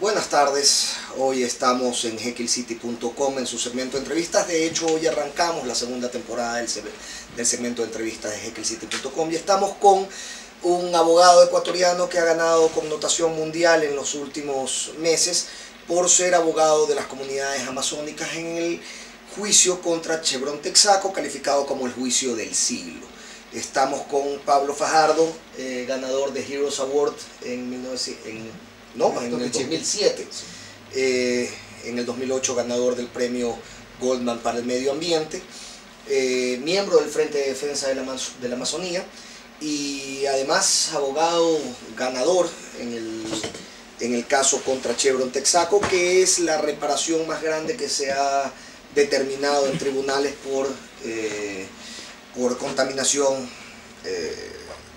Buenas tardes, hoy estamos en jekyllcity.com en su segmento de entrevistas. De hecho, hoy arrancamos la segunda temporada del segmento de entrevistas de jekyllcity.com y estamos con un abogado ecuatoriano que ha ganado connotación mundial en los últimos meses por ser abogado de las comunidades amazónicas en el juicio contra Chevron Texaco, calificado como el juicio del siglo. Estamos con Pablo Fajardo, ganador de Heroes Award en el 2007. En el 2008 ganador del premio Goldman para el medio ambiente, miembro del Frente de Defensa de la Amazonía y además abogado ganador en el caso contra Chevron Texaco, que es la reparación más grande que se ha determinado en tribunales por contaminación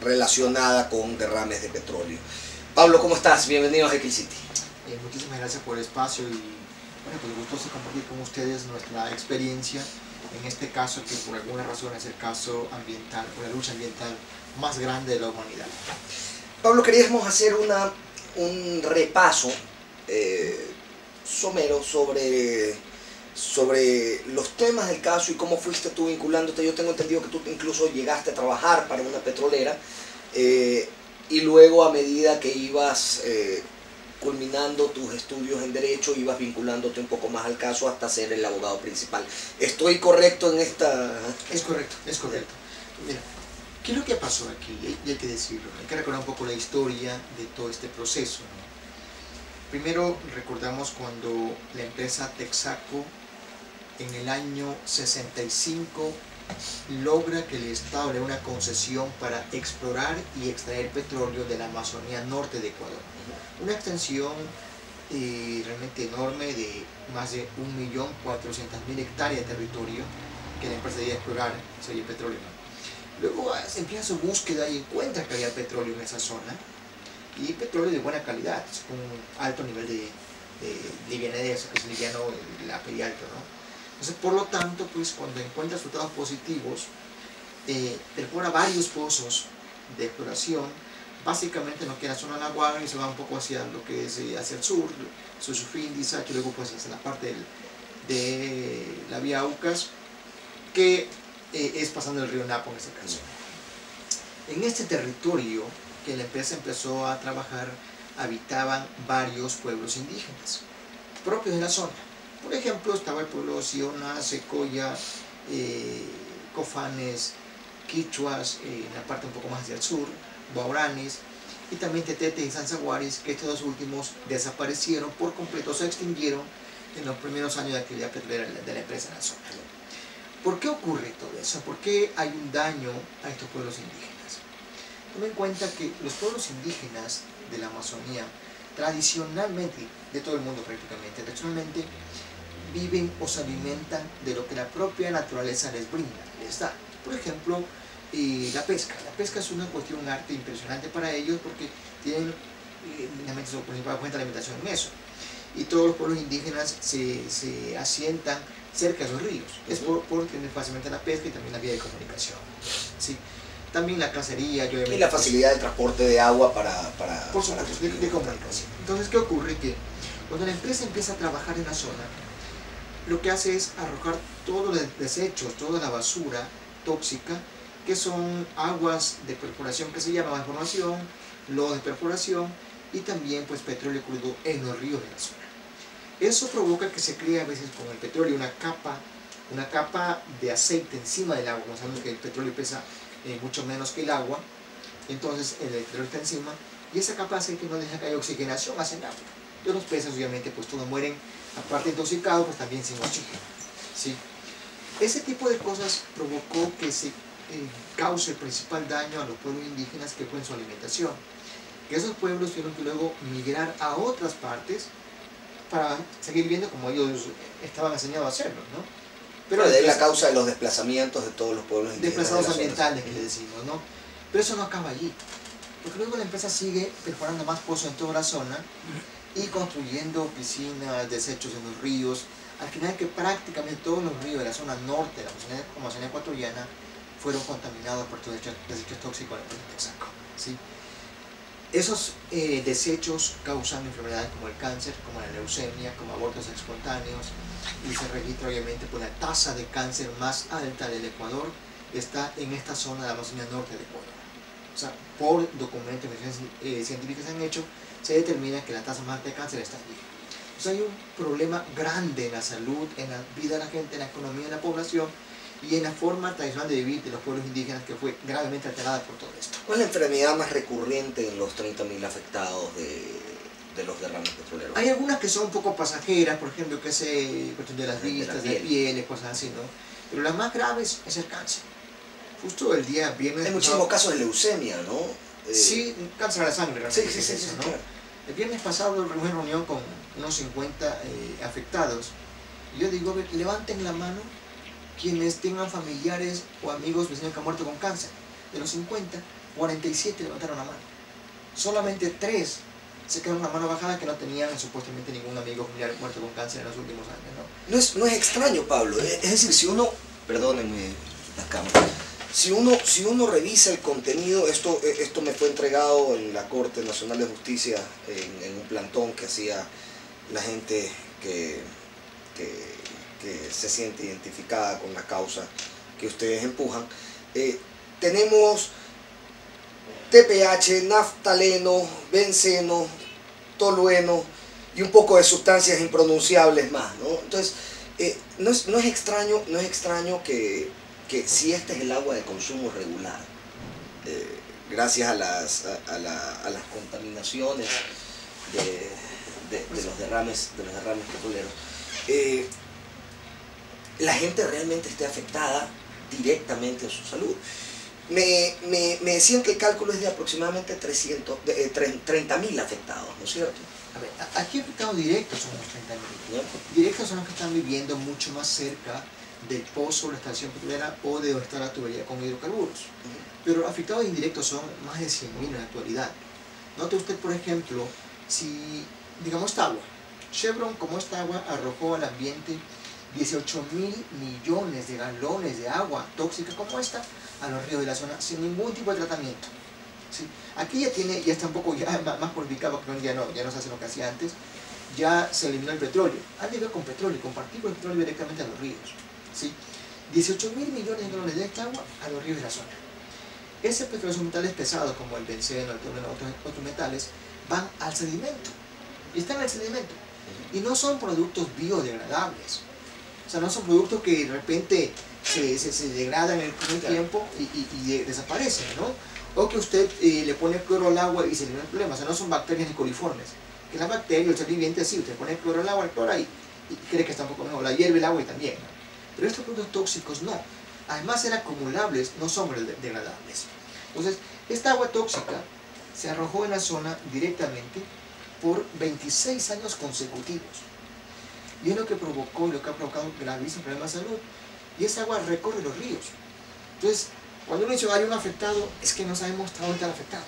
relacionada con derrames de petróleo. Pablo, ¿cómo estás? Bienvenido a Jekyll City. Muchísimas gracias por el espacio y bueno, pues gustoso compartir con ustedes nuestra experiencia en este caso, que por alguna razón es el caso ambiental, o la lucha ambiental más grande de la humanidad. Pablo, queríamos hacer un repaso somero sobre los temas del caso y cómo fuiste tú vinculándote. Yo tengo entendido que tú incluso llegaste a trabajar para una petrolera y luego, a medida que ibas culminando tus estudios en Derecho, ibas vinculándote un poco más al caso hasta ser el abogado principal. ¿Estoy correcto en esta...? Es correcto, es correcto. Mira, ¿qué es lo que pasó aquí? Y hay que decirlo, hay que recordar un poco la historia de todo este proceso, ¿no? Primero recordamos cuando la empresa Texaco en el año 65 logra que el Estado le dé una concesión para explorar y extraer petróleo de la Amazonía norte de Ecuador. Una extensión realmente enorme de más de 1.400.000 hectáreas de territorio que la empresa debía explorar, sería petróleo. Luego se empieza su búsqueda y encuentra que había petróleo en esa zona, y petróleo de buena calidad, con un alto nivel de livianez, que es liviano, la API alto, ¿no? Entonces, por lo tanto, pues cuando encuentra resultados positivos, perfora varios pozos de exploración, básicamente no queda zona de la Guara y se va un poco hacia lo que es hacia el sur, Susufindisa, que luego pues hacia la parte de la vía Aucas, que es pasando el río Napo en este caso. En este territorio que la empresa empezó a trabajar, habitaban varios pueblos indígenas propios de la zona. Por ejemplo, estaba el pueblo Siona, Secoya, Cofanes, Quichuas, en la parte un poco más hacia el sur, Guauranes, y también Tetete y Sanzaguaris, que estos dos últimos desaparecieron por completo, se extinguieron en los primeros años de actividad petrolera de la empresa en la zona. ¿Por qué ocurre todo eso? ¿Por qué hay un daño a estos pueblos indígenas? Toma en cuenta que los pueblos indígenas de la Amazonía, tradicionalmente, de todo el mundo prácticamente, tradicionalmente viven o se alimentan de lo que la propia naturaleza les brinda, les da. Por ejemplo, la pesca. La pesca es una cuestión, un arte impresionante para ellos porque tienen su principal fuente de alimentación en eso. Y todos los pueblos indígenas se asientan cerca de los ríos. Es por tener fácilmente la pesca y también la vía de comunicación, ¿sí? También la cacería. Y la facilidad del transporte de agua por supuesto, de comunicación. Entonces, ¿qué ocurre? Que cuando la empresa empieza a trabajar en la zona, lo que hace es arrojar todos los desechos, toda la basura tóxica, que son aguas de perforación que se llama evaporación, lodo de perforación y también pues petróleo crudo en los ríos de la zona. Eso provoca que se cree a veces con el petróleo una capa de aceite encima del agua. Como sabemos que el petróleo pesa mucho menos que el agua, entonces el petróleo está encima y esa capa de aceite no deja que haya oxigenación hacia el agua. Entonces los peces obviamente pues todos mueren, aparte intoxicados, pues también sin oxígeno, ¿sí? Ese tipo de cosas provocó que se cause el principal daño a los pueblos indígenas, que fue en su alimentación. Que esos pueblos tuvieron que luego migrar a otras partes para seguir viviendo como ellos estaban enseñados a hacerlo, ¿no? Pero de la causa de los desplazamientos de todos los pueblos indígenas. Desplazados ambientales, que le decimos, ¿no? Pero eso no acaba allí, porque luego la empresa sigue perforando más pozos en toda la zona y construyendo piscinas, desechos en los ríos, al final que prácticamente todos los ríos de la zona norte de la Amazonía ecuatoriana fueron contaminados por todos estos desechos tóxicos de la empresa Texaco, ¿sí? Esos desechos causan enfermedades como el cáncer, como la leucemia, como abortos espontáneos, y se registra obviamente por la tasa de cáncer más alta del Ecuador está en esta zona de la Amazonía norte de Ecuador. O sea, por documentos científicos que se han hecho, se determina que la tasa más alta de cáncer está allí. O sea, hay un problema grande en la salud, en la vida de la gente, en la economía de la población y en la forma tradicional de vivir de los pueblos indígenas, que fue gravemente alterada por todo esto. ¿Cuál es la enfermedad más recurrente en los 30.000 afectados de los derrames petroleros? Hay algunas que son un poco pasajeras, por ejemplo, que es cuestión de las vistas, de la piel, cosas así, ¿no? Pero las más graves es el cáncer. Justo el día viernes... Hay muchísimos casos de leucemia, ¿no? Sí, cáncer de la sangre, realmente. Sí, ¿no? claro. El viernes pasado tuve una reunión con unos 50 afectados. Y yo digo, levanten la mano quienes tengan familiares o amigos vecinos que han muerto con cáncer. De los 50, 47 levantaron la mano. Solamente 3 se quedaron con la mano bajada, que no tenían supuestamente ningún amigo familiar muerto con cáncer en los últimos años, ¿no? No es extraño, Pablo. Es decir, si uno... Perdónenme las cámaras. Si uno revisa el contenido, esto me fue entregado en la Corte Nacional de Justicia en un plantón que hacía la gente que se siente identificada con la causa que ustedes empujan. Tenemos TPH, naftaleno, benceno, tolueno y un poco de sustancias impronunciables más, ¿no? Entonces, no es extraño que si este es el agua de consumo regular, gracias a las contaminaciones de los derrames petroleros, la gente realmente esté afectada directamente en su salud. Me decían que el cálculo es de aproximadamente 30.000 afectados, ¿no es cierto? A ver, aquí afectados directos son los 30.000. Directos son los que están viviendo mucho más cerca del pozo, la estación petrolera o de donde está la tubería con hidrocarburos. Pero afectados indirectos son más de 100.000 en la actualidad. Note usted, por ejemplo, si, digamos, esta agua, Chevron, como esta agua arrojó al ambiente 18.000 millones de galones de agua tóxica como esta a los ríos de la zona sin ningún tipo de tratamiento. ¿Sí? Aquí ya está un poco más purificado, porque ya no se hace lo que hacía antes. Ya se eliminó el petróleo. Han ido con petróleo, con partículas de petróleo directamente a los ríos. ¿Sí? 18.000 millones de galones de esta agua a los ríos de la zona. Ese petróleo son metales pesados como el benceno, el tolueno, otros metales, van al sedimento. Y están en el sedimento. Y no son productos biodegradables. O sea, no son productos que de repente se degradan en el primer tiempo y desaparecen, ¿no? O que usted le pone cloro al agua y se elimina el problema. O sea, no son bacterias ni coliformes. Que la bacteria, el ser viviente, sí, usted pone cloro al agua, el cloro ahí, y cree que está un poco mejor. La hierve el agua y también, ¿no? Pero estos productos tóxicos no. Además, ser acumulables, no son degradables. Entonces, esta agua tóxica se arrojó en la zona directamente por 26 años consecutivos. Y es lo que provocó y lo que ha provocado gravísimos problemas de salud. Y esa agua recorre los ríos. Entonces, cuando uno dice hay un afectado, es que no sabemos hasta dónde está el afectado.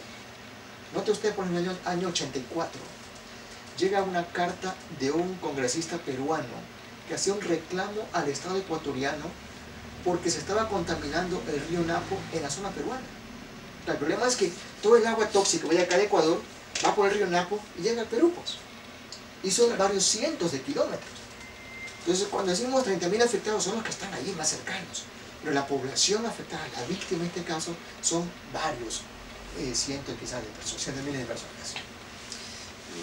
Note usted, por ejemplo, en el año 84, llega una carta de un congresista peruano que hacía un reclamo al Estado ecuatoriano porque se estaba contaminando el río Napo en la zona peruana. El problema es que todo el agua tóxica que vaya acá de Ecuador va por el río Napo y llega al Perú, pues. Y son varios cientos de kilómetros. Entonces, cuando decimos 30.000 afectados, son los que están allí más cercanos. Pero la población afectada, la víctima en este caso, son varios cientos quizás de personas, cientos de miles de personas.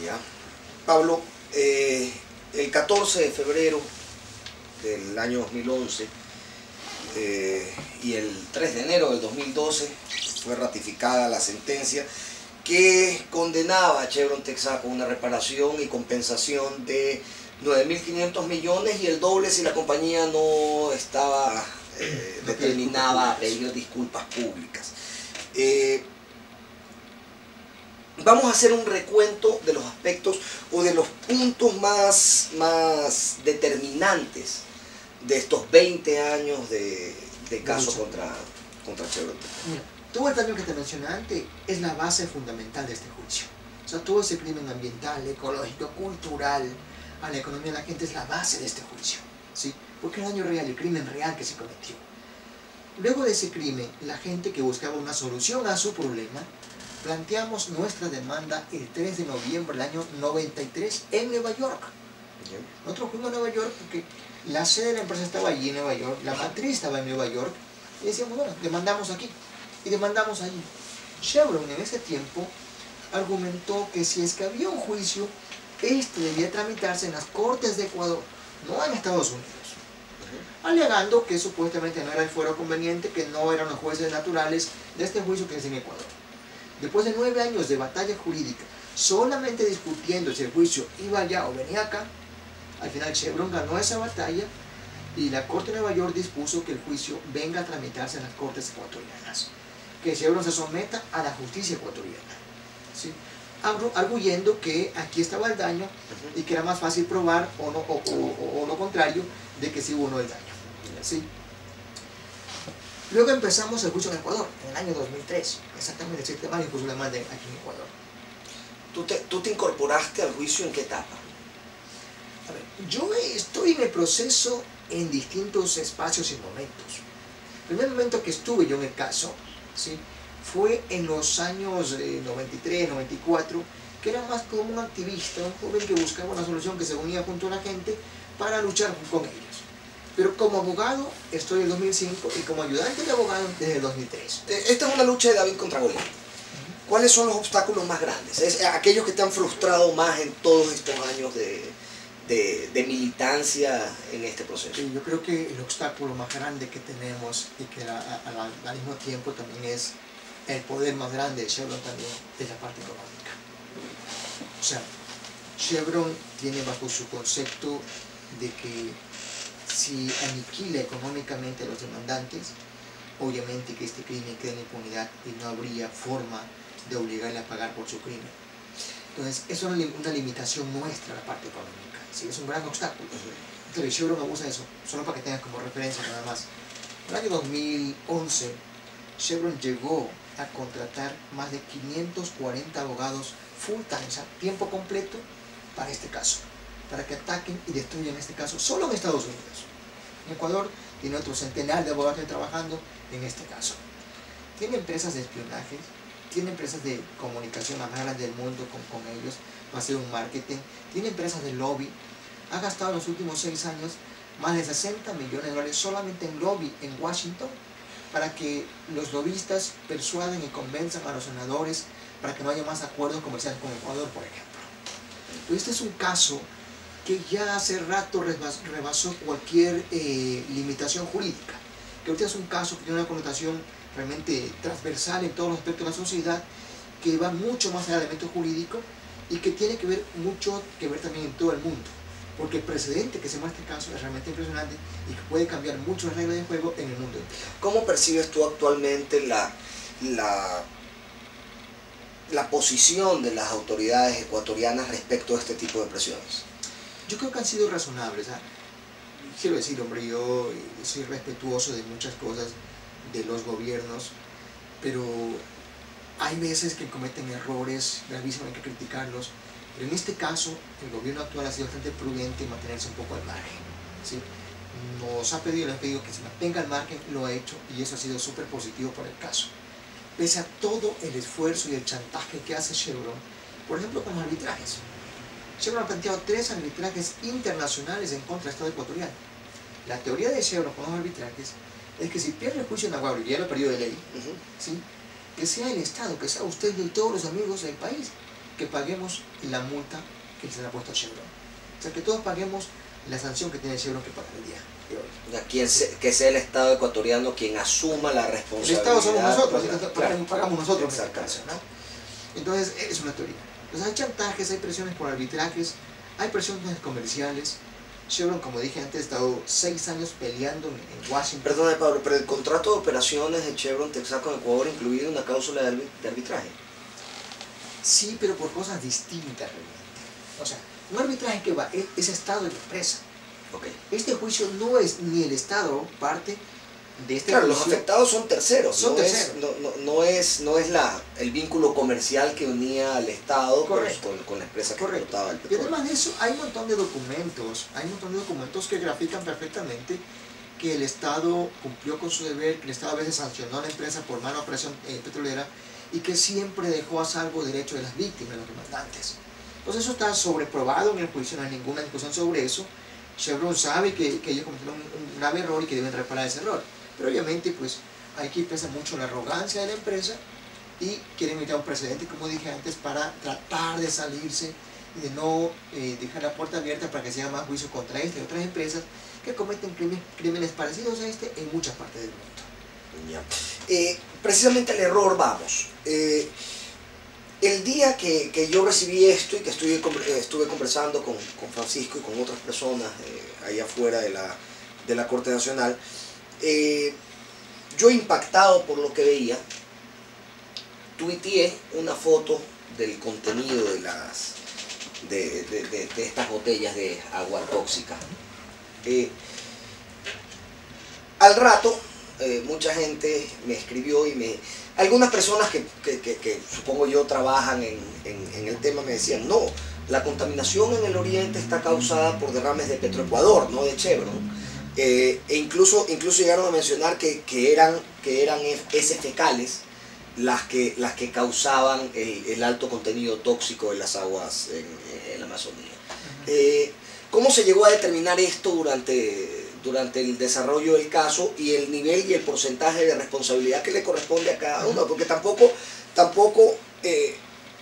Ya. Pablo, el 14 de febrero del año 2011 y el 3 de enero del 2012 fue ratificada la sentencia que condenaba a Chevron Texaco a una reparación y compensación de 9.500 millones y el doble si la compañía no estaba determinada a pedir disculpas públicas. Vamos a hacer un recuento de los aspectos o de los puntos más determinantes de estos 20 años de caso contra Chevron. Mira, todo el daño que te mencioné antes es la base fundamental de este juicio. O sea, todo ese crimen ambiental, ecológico, cultural, a la economía de la gente es la base de este juicio, ¿sí? Porque el daño real, el crimen real que se cometió. Luego de ese crimen, la gente que buscaba una solución a su problema planteamos nuestra demanda el 3 de noviembre del año 93 en Nueva York. Nosotros fuimos a Nueva York porque la sede de la empresa estaba allí en Nueva York, la matriz estaba en Nueva York, y decíamos, bueno, demandamos aquí, y demandamos allí. Chevron en ese tiempo argumentó que si es que había un juicio, este debía tramitarse en las Cortes de Ecuador, no en Estados Unidos, alegando que supuestamente no era el fuero conveniente, que no eran los jueces naturales de este juicio que es en Ecuador. Después de 9 años de batalla jurídica, solamente discutiendo si el juicio iba allá o venía acá, al final Chevron ganó esa batalla y la Corte de Nueva York dispuso que el juicio venga a tramitarse en las Cortes ecuatorianas, que Chevron se someta a la justicia ecuatoriana, ¿sí? Arguyendo que aquí estaba el daño y que era más fácil probar o lo contrario, de que sí hubo no el daño, ¿sí? Luego empezamos el juicio en Ecuador, en el año 2003, exactamente el 7 de mayo, incluso la demanda aquí en Ecuador. ¿Tú te incorporaste al juicio en qué etapa? A ver, yo estoy en el proceso en distintos espacios y momentos. El primer momento que estuve yo en el caso, ¿sí?, fue en los años 93, 94, que era más como un activista, un joven que buscaba una solución, que se unía junto a la gente para luchar con ellos. Pero como abogado estoy en el 2005 y como ayudante de abogado desde el 2003. Esta es una lucha de David contra Goliat. ¿Cuáles son los obstáculos más grandes? Aquellos que te han frustrado más en todos estos años de militancia en este proceso. Sí, yo creo que el obstáculo más grande que tenemos y que al mismo tiempo también es el poder más grande de Chevron también es la parte económica. O sea, Chevron tiene bajo su concepto de que si aniquila económicamente a los demandantes, obviamente que este crimen queda en impunidad y no habría forma de obligarle a pagar por su crimen. Entonces, es una limitación nuestra la parte económica, ¿sí? Es un gran obstáculo. Entonces, Chevron abusa de eso, solo para que tengas como referencia nada más. En el año 2011, Chevron llegó a contratar más de 540 abogados full time, o sea, tiempo completo, para este caso, para que ataquen y destruyan este caso solo en Estados Unidos. En Ecuador tiene otro centenar de abogados trabajando en este caso. Tiene empresas de espionaje, tiene empresas de comunicación más grandes del mundo con ellos, va a hacer un marketing, tiene empresas de lobby, ha gastado en los últimos 6 años más de 60 millones de dólares solamente en lobby en Washington, para que los lobistas persuaden y convenzan a los senadores para que no haya más acuerdos comerciales con Ecuador, por ejemplo. Este es un caso que ya hace rato rebasó cualquier limitación jurídica, que ahorita es un caso que tiene una connotación realmente transversal en todos los aspectos de la sociedad, que va mucho más allá del elemento jurídico y que tiene que ver mucho también en todo el mundo, porque el precedente que se muestra este caso es realmente impresionante y que puede cambiar mucho las reglas de juego en el mundo entero. ¿Cómo percibes tú actualmente la posición de las autoridades ecuatorianas respecto a este tipo de presiones? Yo creo que han sido razonables. Quiero decir, hombre, yo soy respetuoso de muchas cosas de los gobiernos, pero hay veces que cometen errores gravísimos, hay que criticarlos. Pero en este caso, el gobierno actual ha sido bastante prudente en mantenerse un poco al margen, ¿sí? Nos ha pedido, le han pedido que se mantenga al margen, lo ha hecho, y eso ha sido súper positivo para el caso. Pese a todo el esfuerzo y el chantaje que hace Chevron, por ejemplo, con los arbitrajes. Chevron ha planteado 3 arbitrajes internacionales en contra del Estado ecuatoriano. La teoría de Chevron con los arbitrajes es que si pierde el juicio en Aguario, y ya lo perdió de ley, ¿sí?, que sea el Estado, que sea usted y todos los amigos del país, que paguemos la multa que se le ha puesto a Chevron. O sea, que todos paguemos la sanción que tiene Chevron que pagar el día de hoy. Que sea el Estado ecuatoriano quien asuma la responsabilidad. El Estado somos nosotros, claro. pagamos nosotros en Exacto. este caso, ¿no? Entonces, es una teoría. Entonces, hay chantajes, hay presiones por arbitrajes, hay presiones comerciales. Chevron, como dije antes, ha estado 6 años peleando en Washington. Perdón, Pablo, pero el contrato de operaciones de Chevron Texaco en Ecuador incluía una cláusula de arbitraje. Sí, pero por cosas distintas realmente. O sea, un arbitraje que va es Estado y empresa. Okay. Este juicio no es ni el Estado parte de este claro, juicio. los afectados son terceros. Son terceros. No es el vínculo comercial que unía al Estado con la empresa que explotaba el Y petróleo. además de eso, hay un montón de documentos que grafican perfectamente que el Estado cumplió con su deber, que el Estado a veces sancionó a la empresa por mala operación petrolera, y que siempre dejó a salvo derechos de las víctimas, de los demandantes. Entonces eso está sobreprobado en el juicio, no hay ninguna discusión sobre eso. Chevron sabe que ellos cometieron un grave error y que deben reparar ese error. Pero obviamente pues aquí pesa mucho la arrogancia de la empresa y quieren evitar un precedente, como dije antes, para tratar de salirse y de no dejar la puerta abierta para que se haga más juicio contra esta y otras empresas que cometen crímenes parecidos a este en muchas partes del mundo. Ya. Precisamente el error, vamos. El día que yo recibí esto y que estuve conversando con Francisco y con otras personas ahí afuera de la Corte Nacional, yo impactado por lo que veía, tuiteé una foto del contenido de estas botellas de agua tóxica. Al rato, mucha gente me escribió y algunas personas que supongo yo trabajan en el tema me decían, no, la contaminación en el oriente está causada por derrames de Petroecuador, no de Chevron. E incluso llegaron a mencionar que eran heces fecales las que causaban el alto contenido tóxico en las aguas en la Amazonía. ¿Cómo se llegó a determinar esto durante el desarrollo del caso y el nivel y el porcentaje de responsabilidad que le corresponde a cada uno? Porque tampoco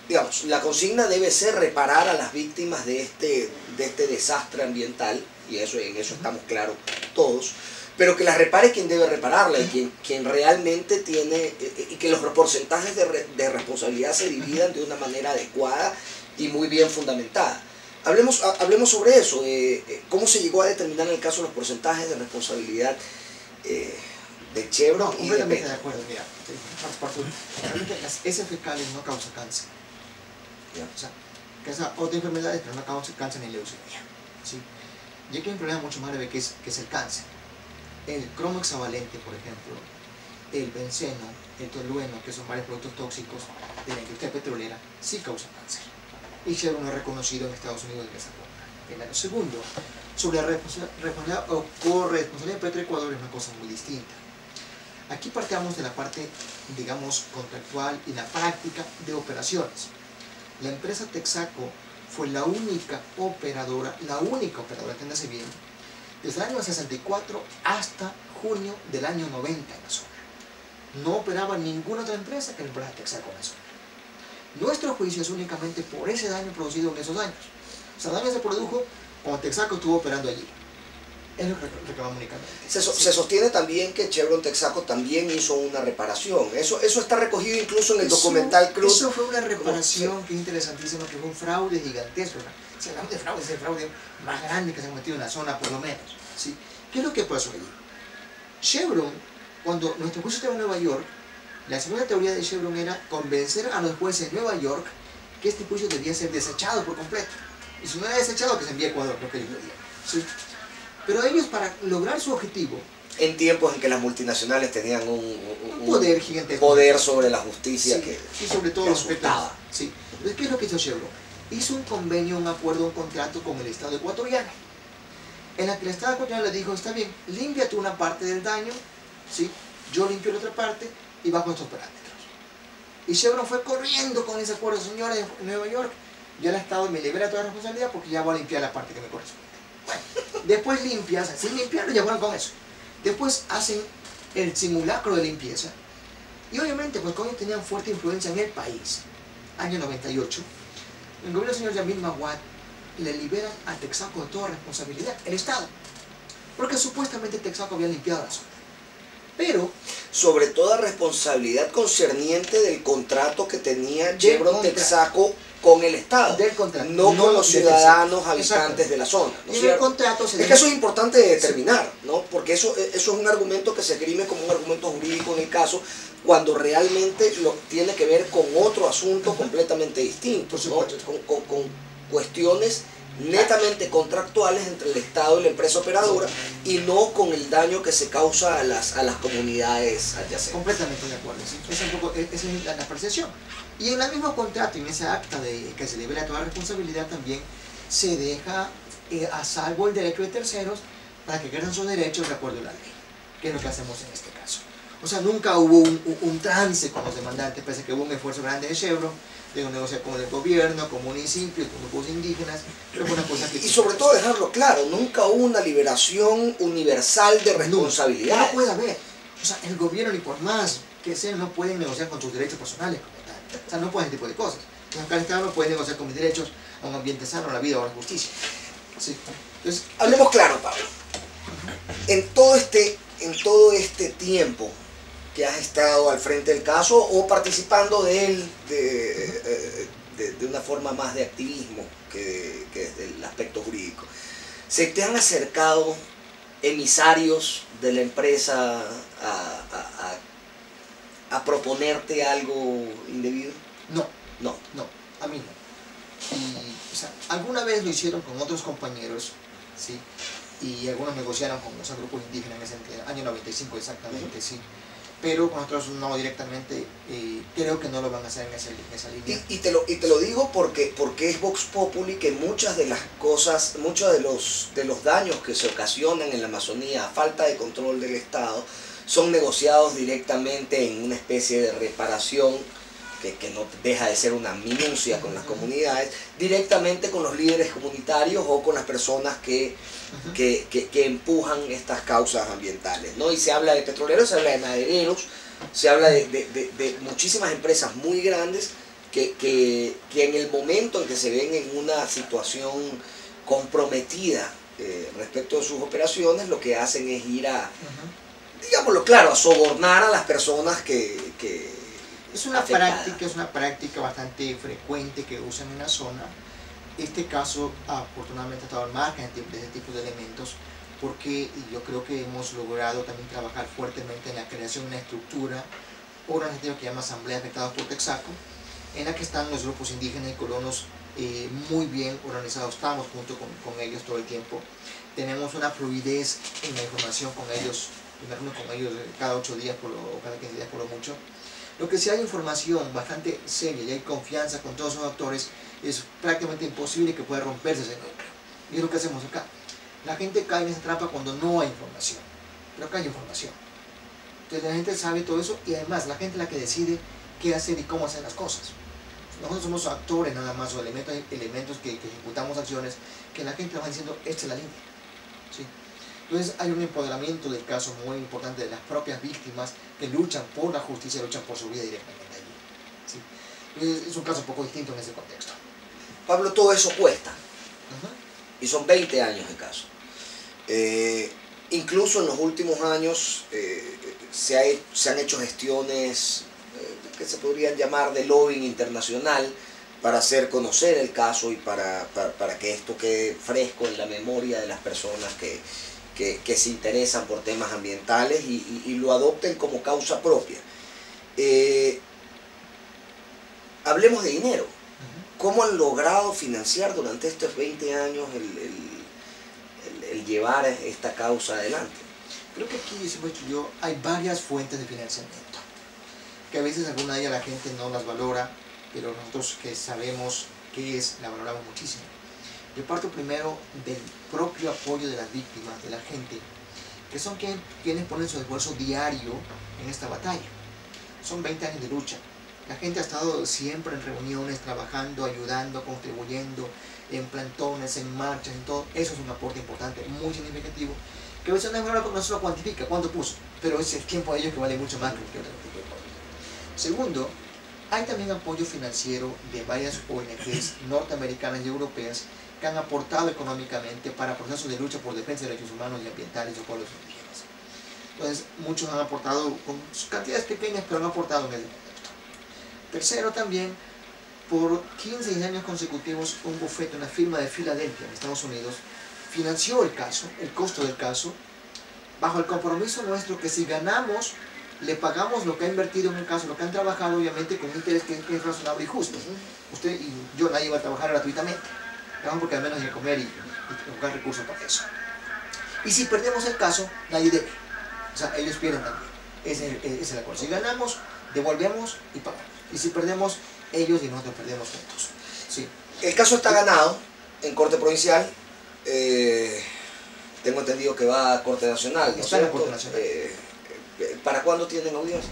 digamos, la consigna debe ser reparar a las víctimas de este desastre ambiental, y en eso estamos claros todos, pero que las repare quien debe repararla y quien realmente tiene, y que los porcentajes de responsabilidad se dividan de una manera adecuada y muy bien fundamentada. Hablemos sobre eso, cómo se llegó a determinar en el caso los porcentajes de responsabilidad de Chevron. No, completamente de acuerdo, mira, realmente las heces fecales no causan cáncer. O sea, causa otras enfermedades, pero no causa cáncer ni leucemia. ¿Sí? Y aquí hay un problema mucho más grave que es el cáncer. El cromo hexavalente, por ejemplo, el benceno, el tolueno, que son varios productos tóxicos de la industria petrolera, sí causan cáncer. Y Chevron lo ha reconocido en Estados Unidos en esa forma. Primero. Segundo, sobre la responsabilidad o corresponsabilidad de Petroecuador es una cosa muy distinta. Aquí partamos de la parte, digamos, contractual y la práctica de operaciones. La empresa Texaco fue la única operadora, entiéndase bien, desde el año 64 hasta junio del año 90 en la zona. No operaba ninguna otra empresa que la empresa Texaco en la zona. Nuestro juicio es únicamente por ese daño producido en esos años. O sea, el daño se produjo cuando Texaco estuvo operando allí. Es lo que reclamamos únicamente. Se sostiene también que Chevron Texaco también hizo una reparación. Eso está recogido incluso en el documental Cruz. Eso fue una reparación que es interesantísima, que fue un fraude gigantesco. Si hablamos de fraude, es el fraude más grande que se ha cometido en la zona, por lo menos. ¿Sí? ¿Qué es lo que pasó allí? Chevron, cuando nuestro juicio estaba en Nueva York, la segunda teoría de Chevron era convencer a los jueces de Nueva York que este juicio debía ser desechado por completo. Y si no era desechado, que se envíe a Ecuador, lo que ellos pedían. ¿Sí? Pero ellos, para lograr su objetivo, en tiempos en que las multinacionales tenían un poder gigantesco, poder sobre la justicia, sí, y sobre todo los pecados. Sí. Entonces, ¿qué es lo que hizo Chevron? Hizo un convenio, un acuerdo, un contrato con el Estado ecuatoriano, en la que el Estado ecuatoriano le dijo, está bien, limpia tú una parte del daño, ¿sí? Yo limpio la otra parte y bajo estos parámetros. Y Chevron fue corriendo con ese acuerdo, señores, en Nueva York, ya el Estado me libera toda la responsabilidad porque ya voy a limpiar la parte que me corresponde. Bueno, después limpias, sin limpiarlo, ya van con eso. Después hacen el simulacro de limpieza. Y obviamente, pues como ellos tenían fuerte influencia en el país, año 98, el gobierno del señor Yamil Maguad le liberan a Texaco de toda responsabilidad, el Estado. Porque supuestamente Texaco había limpiado la zona. Pero, sobre toda responsabilidad concerniente del contrato que tenía Chevron Texaco con el Estado, del contrato, no con los ciudadanos habitantes de la zona. ¿No? Y el contrato es que eso es importante de determinar, ¿no? Porque eso es un argumento que se esgrime como un argumento jurídico en el caso, cuando realmente tiene que ver con otro asunto completamente distinto, ¿no? Con cuestiones netamente contractuales entre el Estado y la empresa operadora y no con el daño que se causa a las comunidades adyacentes. Completamente de acuerdo, ¿sí? Esa es la apreciación. Y en el mismo contrato, en ese acta de que se libera toda responsabilidad, también se deja a salvo el derecho de terceros para que ejerzan sus derechos de acuerdo a la ley, que es lo que hacemos en este caso. O sea, nunca hubo un trance con los demandantes, pese a que hubo un esfuerzo grande de Chevron, de negociar con el gobierno, con municipios, con grupos indígenas, pero fue una cosa que... Y sobre todo dejarlo claro, nunca hubo una liberación universal de responsabilidad. No puede haber. O sea, el gobierno, ni por más que sea, no pueden negociar con tus derechos personales como tal. O sea, no pueden ese tipo de cosas. Acá el Estado no puede negociar con mis derechos a un ambiente sano, a la vida o a la justicia. Sí. Entonces, hablemos claro, Pablo. En todo este tiempo que has estado al frente del caso o participando de él de una forma más de activismo que desde el aspecto jurídico, ¿se te han acercado emisarios de la empresa a proponerte algo indebido? No, no, a mí no. Y, o sea, alguna vez lo hicieron con otros compañeros, ¿sí? Y algunos negociaron con los grupos indígenas en ese año 95 exactamente, sí. Pero con nosotros no directamente, creo que no lo van a hacer en esa línea. Y te lo digo porque es Vox Populi que muchas de las cosas, muchos de los daños que se ocasionan en la Amazonía a falta de control del Estado son negociados directamente en una especie de reparación que no deja de ser una minucia con las comunidades, directamente con los líderes comunitarios o con las personas que empujan estas causas ambientales, ¿no? Y se habla de petroleros, se habla de madereros, se habla de muchísimas empresas muy grandes que en el momento en que se ven en una situación comprometida respecto de sus operaciones, lo que hacen es ir a, digámoslo claro, a sobornar a las personas que es una práctica bastante frecuente que usan en la zona. Este caso afortunadamente ha estado al margen de ese tipo de elementos, porque yo creo que hemos logrado también trabajar fuertemente en la creación de una estructura organizativa que se llama Asamblea de Afectados por Texaco, en la que están los grupos indígenas y colonos muy bien organizados. Estamos junto con ellos todo el tiempo. Tenemos una fluidez en la información con ellos, me reúno con ellos cada 8 días o cada 15 días por lo mucho. Lo que sí hay información bastante seria y hay confianza con todos los actores, es prácticamente imposible que pueda romperse ese núcleo. Y es lo que hacemos acá. La gente cae en esa trampa cuando no hay información, pero acá hay información. Entonces la gente sabe todo eso y además la gente es la que decide qué hacer y cómo hacer las cosas. Nosotros somos actores nada más o elementos que ejecutamos acciones que la gente va diciendo, esta es la línea. ¿Sí? Entonces hay un empoderamiento del caso muy importante de las propias víctimas que luchan por la justicia, luchan por su vida directamente allí. ¿Sí? Entonces es un caso un poco distinto en ese contexto. Pablo, todo eso cuesta. Y son 20 años de caso. Incluso en los últimos años se han hecho gestiones que se podrían llamar de lobbying internacional para hacer conocer el caso y para que esto quede fresco en la memoria de las personas que se interesan por temas ambientales y lo adopten como causa propia. Hablemos de dinero. ¿Cómo han logrado financiar durante estos 20 años el llevar esta causa adelante? Creo que aquí, hay varias fuentes de financiamiento, que a veces alguna de ellas la gente no las valora, pero nosotros que sabemos qué es, la valoramos muchísimo. Yo parto primero del propio apoyo de las víctimas, de la gente, que son quienes ponen su esfuerzo diario en esta batalla. Son 20 años de lucha. La gente ha estado siempre en reuniones, trabajando, ayudando, contribuyendo, en plantones, en marchas, en todo. Eso es un aporte importante, muy significativo, que a veces no se lo cuantifica, cuánto puso, pero es el tiempo de ellos que vale mucho más que otro tipo de apoyo. Segundo, hay también apoyo financiero de varias ONGs norteamericanas y europeas que han aportado económicamente para procesos de lucha por defensa de derechos humanos y ambientales de pueblos indígenas. Entonces, muchos han aportado con cantidades pequeñas, pero han aportado en el contexto. Tercero, también, por 15 años consecutivos, un bufete, una firma de Filadelfia, en Estados Unidos, financió el caso, el costo del caso, bajo el compromiso nuestro que si ganamos, le pagamos lo que ha invertido en el caso, lo que han trabajado, obviamente, con un interés que es razonable y justo. Usted y yo, nadie va a trabajar gratuitamente. Trabajamos porque al menos hay que comer y buscar recursos para eso. Y si perdemos el caso, nadie debe. O sea, ellos pierden también. Ese es el acuerdo. Si ganamos, devolvemos y pagamos. Y si perdemos, ellos y nosotros perdemos juntos. Sí. El caso está ganado en Corte Provincial. Tengo entendido que va a Corte Nacional, ¿no? Está en la Corte Nacional. ¿Para cuándo tienen audiencia?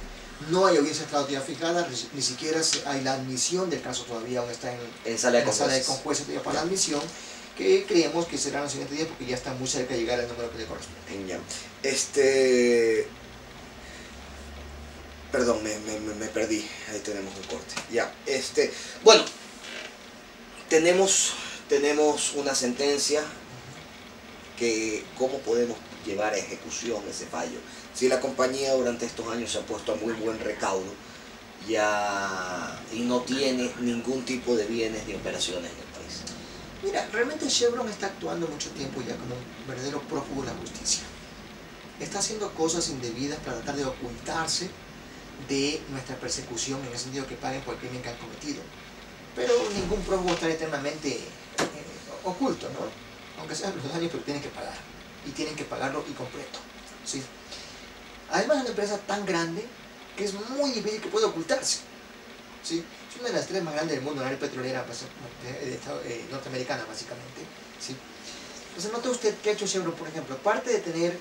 No hay audiencia todavía fijada, ni siquiera hay la admisión del caso todavía, aún está en sala de conjueces todavía para la admisión, que creemos que será en los siguientes días porque ya está muy cerca de llegar al número que le corresponde. Ya. Perdón, me perdí, ahí tenemos un corte. Ya, bueno, tenemos una sentencia que cómo podemos llevar a ejecución ese fallo. Si la compañía durante estos años se ha puesto a muy buen recaudo y no tiene ningún tipo de bienes ni operaciones en el país. Mira, realmente Chevron está actuando mucho tiempo ya como un verdadero prófugo de la justicia. Está haciendo cosas indebidas para tratar de ocultarse de nuestra persecución, en el sentido que paguen por el crimen que han cometido. Pero ningún prófugo está eternamente oculto, ¿no? Aunque sean los daños, pero tienen que pagar. Y tienen que pagarlo y completo, ¿sí? Además es una empresa tan grande que es muy difícil que pueda ocultarse, ¿sí? Es una de las tres más grandes del mundo, la área petrolera norteamericana, básicamente, ¿sí? Entonces, note usted que ha hecho Chevron, por ejemplo, aparte de tener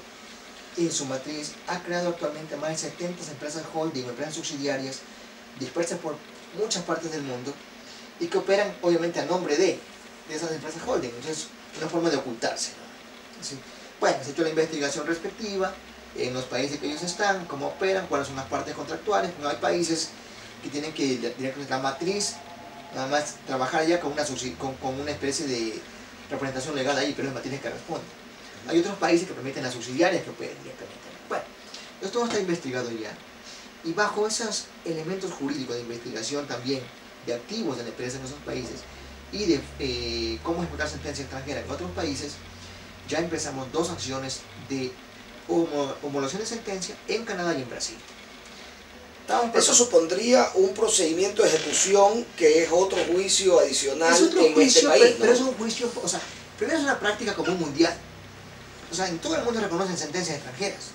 en su matriz, ha creado actualmente más de 70 empresas holding o empresas subsidiarias dispersas por muchas partes del mundo y que operan, obviamente, a nombre de esas empresas holding. Entonces, una forma de ocultarse, ¿no? ¿Sí? Bueno, se ha hecho la investigación respectiva en los países que ellos están, cómo operan, cuáles son las partes contractuales. No hay países que tienen que directamente la matriz, nada más trabajar ya con una especie de representación legal ahí, pero en materias que responden. Hay otros países que permiten las subsidiarias que operen directamente. Bueno, esto todo está investigado ya. Y bajo esos elementos jurídicos de investigación también de activos de la empresa en esos países y de cómo ejecutar sentencia extranjera en otros países, ya empezamos 2 acciones de homologación de sentencia en Canadá y en Brasil. Eso supondría un procedimiento de ejecución que es otro juicio adicional en este país, ¿no? Pero es un juicio, o sea, primero es una práctica común mundial. O sea, en todo el mundo reconocen sentencias extranjeras.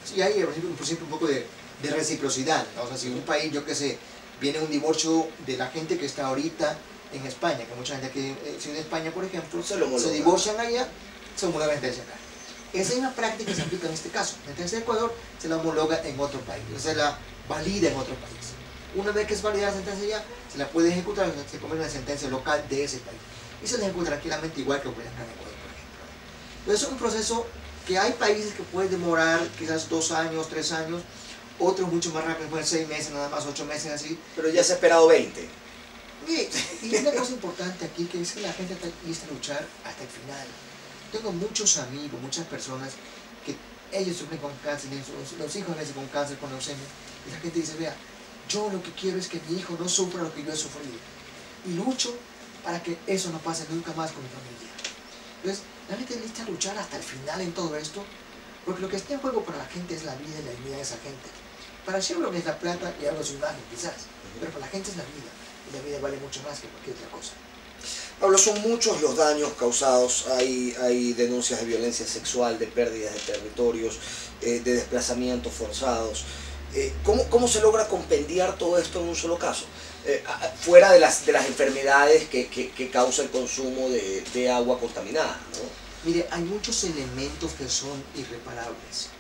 Sí, hay por ejemplo, un poco de reciprocidad, ¿no? O sea, si un país, yo qué sé, viene un divorcio de la gente que está ahorita en España, que mucha gente que si de España, por ejemplo, se divorcian allá, se homologa la sentencia acá. Esa misma práctica se aplica en este caso. La sentencia de Ecuador se la homologa en otro país, o sea, se la valida en otro país. Una vez que es validada la sentencia ya, se la puede ejecutar, se convierte en una sentencia local de ese país. Y se la ejecuta tranquilamente igual que ocurre acá en Ecuador, por ejemplo. Entonces es un proceso que hay países que puede demorar quizás 2 años, 3 años, otros mucho más rápido, pueden 6 meses, nada más 8 meses así. Pero ya se ha esperado 20. Y una cosa importante aquí que es que la gente está lista a luchar hasta el final. Tengo muchos amigos, muchas personas que ellos sufren con cáncer, los hijos a veces con cáncer, con leucemia, y la gente dice, vea, yo lo que quiero es que mi hijo no sufra lo que yo he sufrido. Y lucho para que eso no pase nunca más con mi familia. Entonces, la gente está lista a luchar hasta el final en todo esto, porque lo que está en juego para la gente es la vida y la dignidad de esa gente. Para Chevron es la plata y algo de su imagen, quizás, pero para la gente es la vida, y la vida vale mucho más que cualquier otra cosa. Pablo, son muchos los daños causados, hay denuncias de violencia sexual, de pérdidas de territorios, de desplazamientos forzados. ¿Cómo se logra compendiar todo esto en un solo caso? Fuera de las enfermedades que causa el consumo de agua contaminada, ¿no? Mire, hay muchos elementos que son irreparables,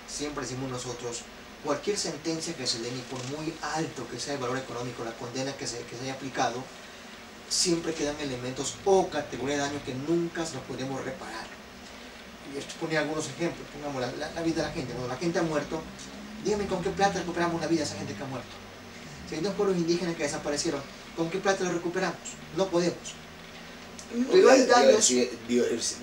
Siempre decimos nosotros, cualquier sentencia que se dé, ni por muy alto que sea el valor económico, la condena que se haya aplicado, siempre quedan elementos o categorías de daño que nunca nos podemos reparar. Y esto pone algunos ejemplos, pongamos la vida de la gente. Cuando la gente ha muerto, dígame con qué plata recuperamos la vida de esa gente que ha muerto. Si hay 2 pueblos indígenas que desaparecieron, ¿con qué plata lo recuperamos? No podemos. Pero hay daños,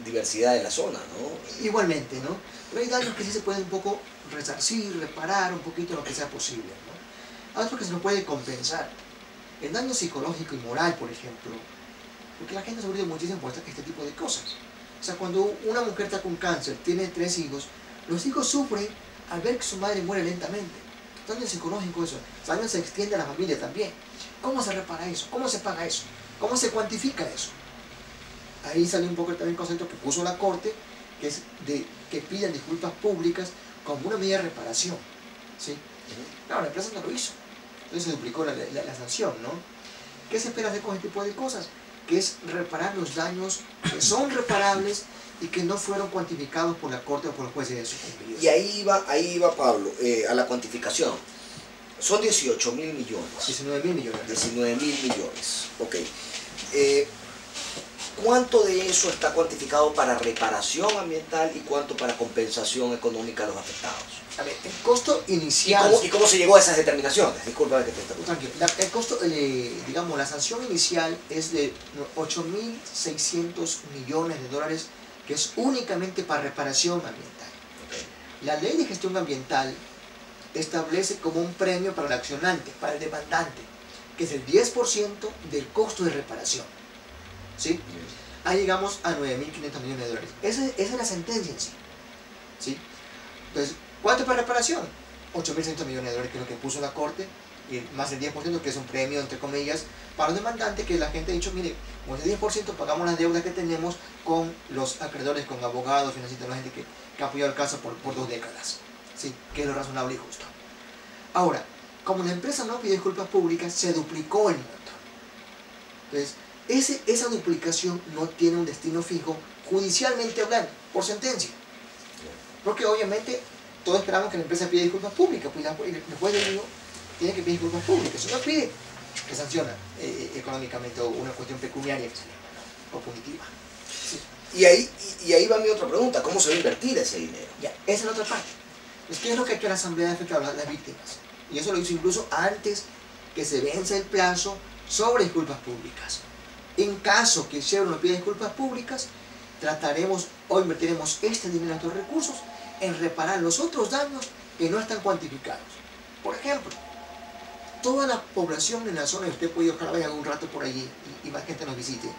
diversidad de la zona, ¿no? Igualmente, ¿no? Pero hay daños que sí se pueden un poco resarcir, reparar un poquito lo que sea posible, ¿no? Hay otros que se nos puede compensar. El daño psicológico y moral, por ejemplo, porque la gente ha sufrido muchísimo por este tipo de cosas. O sea, cuando una mujer está con cáncer, tiene 3 hijos, los hijos sufren al ver que su madre muere lentamente. Daño psicológico eso, el daño se extiende a la familia también. ¿Cómo se repara eso? ¿Cómo se paga eso? ¿Cómo se cuantifica eso? Ahí sale un poco también el concepto que puso la Corte, que es de que pidan disculpas públicas como una medida de reparación, ¿sí? Claro, la empresa no lo hizo, entonces se duplicó la sanción, ¿no? ¿Qué se espera hacer con este tipo de cosas? que es reparar los daños que son reparables y que no fueron cuantificados por la Corte o por el juez de sucumbidos. Y ahí va Pablo, a la cuantificación. Son 18.000 millones. 19.000 millones. 19.000 millones. Ok. ¿Cuánto de eso está cuantificado para reparación ambiental y cuánto para compensación económica a los afectados? A ver, el costo inicial... ¿Y cómo se llegó a esas determinaciones? Disculpa que te interrumpa. Tranquilo. El costo, digamos, la sanción inicial es de 8.600 millones de dólares, que es únicamente para reparación ambiental. Okay. La ley de gestión ambiental establece como un premio para el accionante, para el demandante, que es el 10% del costo de reparación. ¿Sí? Ahí llegamos a 9.500 millones de dólares. Esa es la sentencia en sí. ¿Sí? Entonces, ¿cuánto para reparación? 8.600 millones de dólares, que es lo que puso la Corte, y más del 10%, que es un premio, entre comillas, para los demandantes, que la gente ha dicho, mire, con ese 10% pagamos las deudas que tenemos con los acreedores, con abogados, financieros, la gente que ha apoyado el caso por 2 décadas. ¿Sí? Que es lo razonable y justo. Ahora, como la empresa no pide disculpas públicas, se duplicó el monto. Entonces, esa duplicación no tiene un destino fijo, judicialmente hablando, por sentencia. Porque obviamente todos esperamos que la empresa pida disculpas públicas, pues el juez del lío tiene que pedir disculpas públicas. Si no pide, que sanciona económicamente, o una cuestión pecuniaria que se llama, ¿no? O punitiva. Sí. Y ahí va mi otra pregunta, ¿cómo se va a invertir ese dinero? Ya, esa es la otra parte. Es que es lo que ha hecho la Asamblea de Afectados, las víctimas. Y eso lo hizo incluso antes que se vence el plazo sobre disculpas públicas. En caso que Chevron no pida disculpas públicas, trataremos o invertiremos este dinero, estos recursos, en reparar los otros daños que no están cuantificados. Por ejemplo, toda la población en la zona, y usted puede ojalá vaya algún rato por allí y más gente nos visite,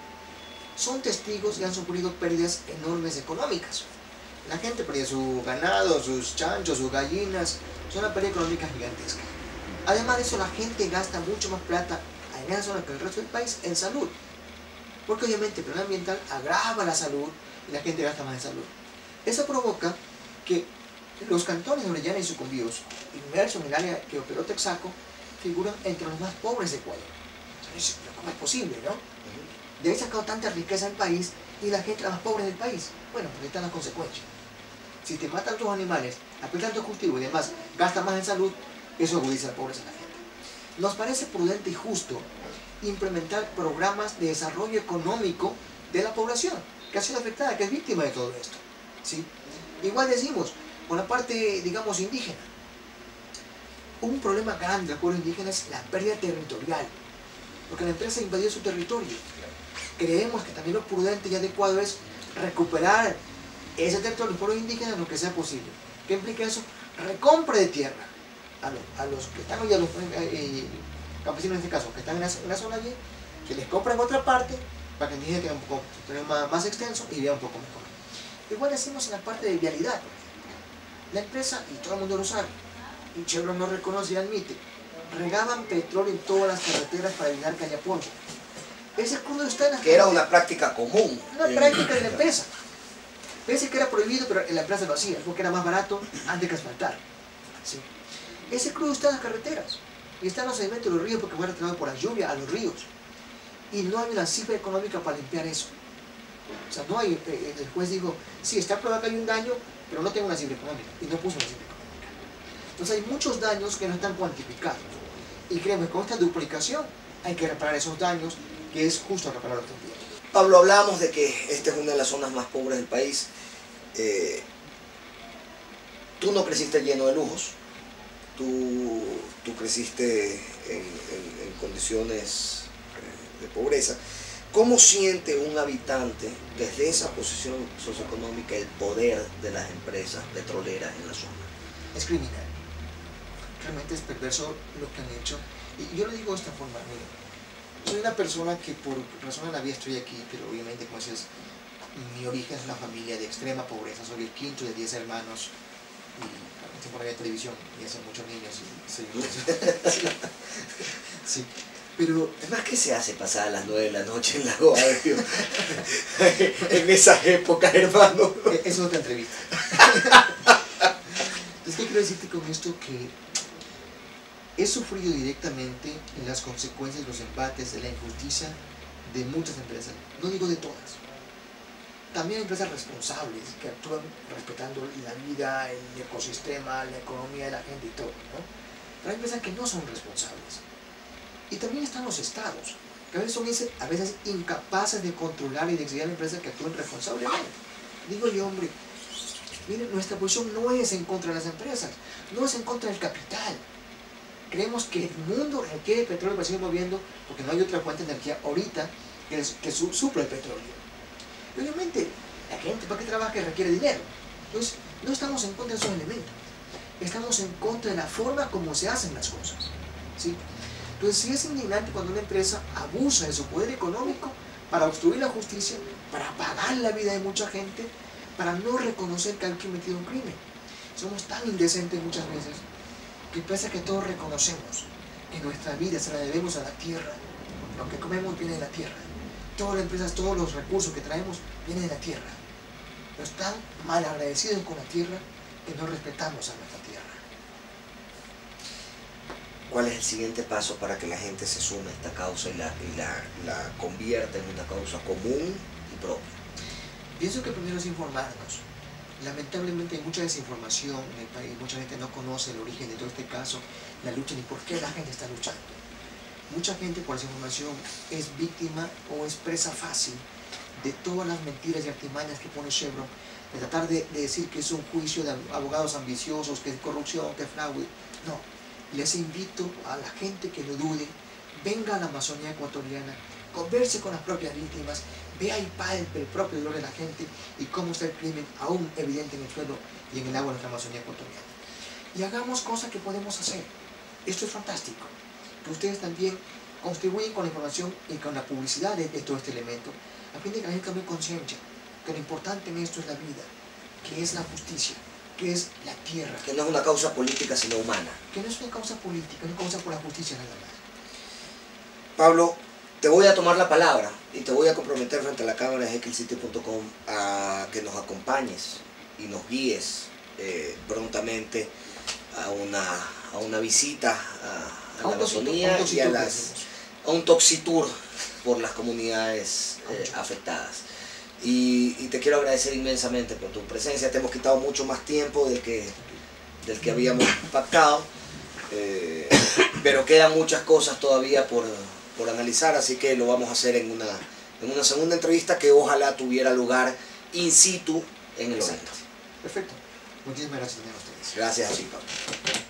son testigos y han sufrido pérdidas enormes económicas. La gente perdió su ganado, sus chanchos, sus gallinas, son una pérdida económica gigantesca. Además de eso, la gente gasta mucho más plata en esa zona que en el resto del país en salud. Porque obviamente el problema ambiental agrava la salud y la gente gasta más en salud. Eso provoca que los cantones de Orellana y Sucumbíos, inmersos en el área que operó Texaco, figuran entre los más pobres de Ecuador. Entonces, ¿cómo es posible, no? De haber sacado tanta riqueza al país y la gente la más pobre del país. Bueno, porque están las consecuencias. Si te matan tus animales, aplican tu cultivo y demás, gastas más en salud, eso agudiza la pobreza de la gente. Nos parece prudente y justo implementar programas de desarrollo económico de la población que ha sido afectada, que es víctima de todo esto. ¿Sí? Igual decimos, con la parte, digamos, indígena. Un problema grande del pueblo indígena es la pérdida territorial, porque la empresa invadió su territorio. Creemos que también lo prudente y adecuado es recuperar ese territorio del pueblo indígena en lo que sea posible. ¿Qué implica eso? Recompra de tierra a los que están hoy, a los campesinos en este caso, que están en la zona allí, que les compran otra parte para que el indígena tenga un poco más extenso y vea un poco mejor. Igual decimos en la parte de vialidad, por ejemplo. La empresa, y todo el mundo lo sabe, y Chevron no reconoce y admite, regaban petróleo en todas las carreteras para evitar que haya polvo. Ese crudo está en las que era una práctica común. Una práctica de la empresa. Pese que era prohibido, pero la empresa lo hacía, porque era más barato antes que asfaltar. ¿Sí? Ese crudo está en las carreteras y está en los sedimentos de los ríos porque fue retirado por la lluvia a los ríos. Y no hay una cifra económica para limpiar eso. O sea, no hay, el juez dijo, sí, está probado que hay un daño, pero no tengo una cifra económica. Y no puso una cifra económica. Entonces hay muchos daños que no están cuantificados. Y creemos que con esta duplicación hay que reparar esos daños, que es justo repararlos también. Pablo, hablábamos de que esta es una de las zonas más pobres del país. Tú no creciste lleno de lujos, tú creciste en condiciones de pobreza. ¿Cómo siente un habitante desde esa posición socioeconómica el poder de las empresas petroleras en la zona? Es criminal. Realmente es perverso lo que han hecho. Y yo lo digo de esta forma, mire, soy una persona que por razón de la vida estoy aquí, pero obviamente, como dices, mi origen es una familia de extrema pobreza. Soy el quinto de 10 hermanos y tiempo no había televisión y hace muchos niños y sí, pero además, ¿qué se hace pasar a las 9 de la noche en la radio? En esas épocas, hermano. Es otra entrevista. Es que quiero decirte con esto que he sufrido directamente las consecuencias, los embates de la injusticia de muchas empresas, no digo de todas. También hay empresas responsables que actúan respetando la vida, el ecosistema, la economía de la gente y todo, ¿no? Pero hay empresas que no son responsables. Y también están los estados, que a veces son a veces incapaces de controlar y de exigir a la empresa que actúen responsablemente. Digo yo, hombre, miren, nuestra posición no es en contra de las empresas, no es en contra del capital. Creemos que el mundo requiere petróleo para seguir moviendo, porque no hay otra fuente de energía ahorita que supla el petróleo. Y obviamente, la gente para que trabaje requiere dinero. Entonces, no estamos en contra de esos elementos. Estamos en contra de la forma como se hacen las cosas, ¿sí? Entonces, sí es indignante cuando una empresa abusa de su poder económico para obstruir la justicia, para apagar la vida de mucha gente, para no reconocer que alguien ha cometido un crimen. Somos tan indecentes muchas veces que pese a que todos reconocemos que nuestra vida se la debemos a la tierra, lo que comemos viene de la tierra, todas las empresas, todos los recursos que traemos vienen de la tierra, pero están mal agradecidos con la tierra que no respetamos a nuestra tierra. ¿Cuál es el siguiente paso para que la gente se sume a esta causa y la convierta en una causa común y propia? Pienso que primero es informarnos. Lamentablemente hay mucha desinformación en el país, mucha gente no conoce el origen de todo este caso, la lucha ni por qué la gente está luchando. Mucha gente por desinformación es víctima o es presa fácil de todas las mentiras y artimañas que pone Chevron, de tratar de decir que es un juicio de abogados ambiciosos, que es corrupción, que es fraude. No, les invito a la gente que lo dude, venga a la Amazonía ecuatoriana, converse con las propias víctimas, vea y palpe el propio dolor de la gente y cómo está el crimen aún evidente en el suelo y en el agua de nuestra Amazonía ecuatoriana. Y hagamos cosas que podemos hacer. Esto es fantástico. Que ustedes también contribuyen con la información y con la publicidad de todo este elemento, a fin de que la gente tome conciencia que lo importante en esto es la vida, que es la justicia, que es la tierra. Que no es una causa política, sino humana. Que no es una causa política, es una causa por la justicia nada más. Pablo, te voy a tomar la palabra y te voy a comprometer frente a la cámara de HekelCity.com a que nos acompañes y nos guíes prontamente a una visita a la Amazonía y a un toxitour por las comunidades afectadas. Y te quiero agradecer inmensamente por tu presencia. Te hemos quitado mucho más tiempo del que habíamos pactado, pero quedan muchas cosas todavía por analizar, así que lo vamos a hacer en una segunda entrevista que ojalá tuviera lugar in situ en el oriente. Perfecto. Muchísimas gracias a ustedes. Gracias a ti, Pablo.